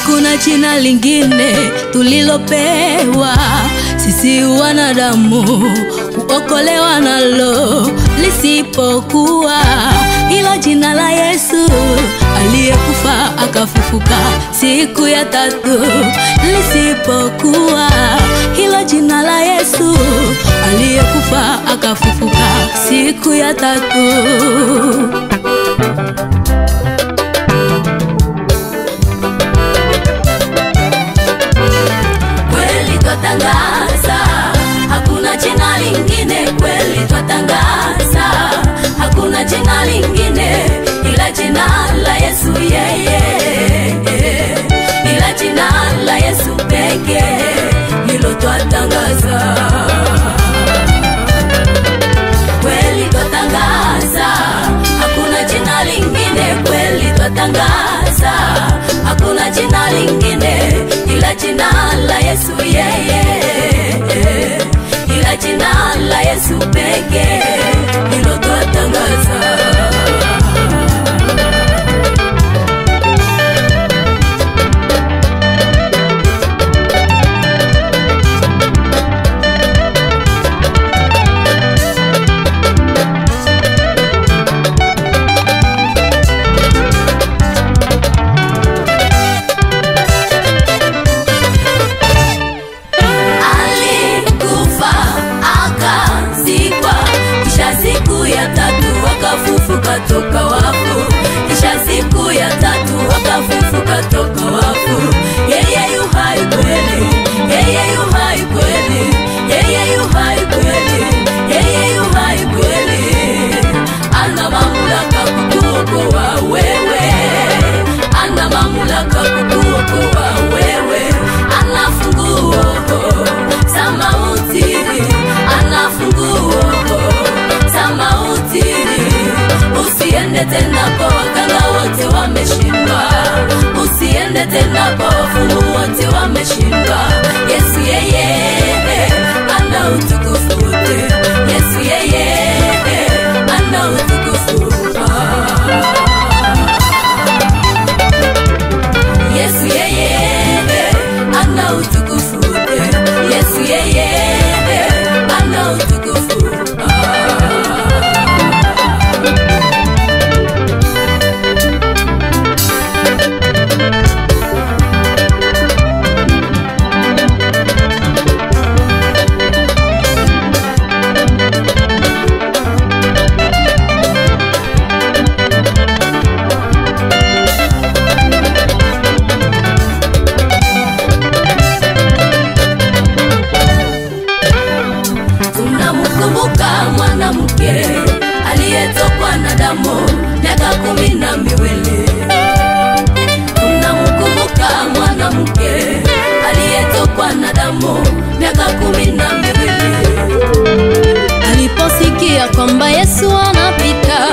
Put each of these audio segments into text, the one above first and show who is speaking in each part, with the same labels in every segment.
Speaker 1: Hakuna jina lingine tulilopewa sisi wanadamu kuokolewa nalo lisipokuwa hilo jina la Yesu aliyekufa akafufuka siku ya tatu. Lisipokuwa hilo jina la Yesu aliyekufa akafufuka siku ya tatu. Kweli twatangaza hakuna jina lingine, kweli twatangaza hakuna jina lingine ila jina la Yesu yeye, ila jina la Yesu pekee ndilo twatangaza. Kweli twatangaza hakuna jina lingine, kweli twatangaza hakuna jina lingine ila jina la Yesu yeye, ila jina la Yesu pekee ndilo twatangaza. Toka wafu, kisha siku ya tatu akafufuka toka wafu. Yeye yu hai kweli, yeye yu hai kweli, yeye yu hai kweli, yeye yu hai kweli. Ana mamlaka kukuokoa wewe, ana mamlaka kukuokoa wewe. Ana funguo za mauti, ana funguo za mauti. Usiende tena kwa waganga wote wameshindwa, usiende tena kwa wafumu wote wameshindwa. Yesu yeye ana utukufu wote, Yesu yeye ana utukufu. Yesu yeye ana utukufu wote, Yesu yeye ana utukufu. Mwanamke aliyetokwa na damu miaka 12. Tunamkumbuka mwanamke aliyetokwa na damu miaka 12. Aliposikia kwamba Yesu anapita,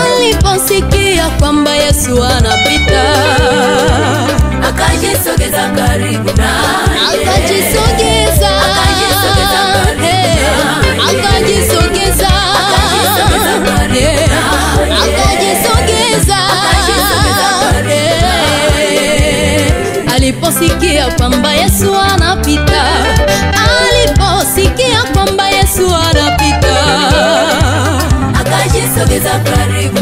Speaker 1: aliposikia kwamba Yesu anapita, akajisogeza karibu naye, akajisogeza aliposikia kwamba Yesu anapita, aliposikia kwamba Yesu anapita, akajisogeza karibu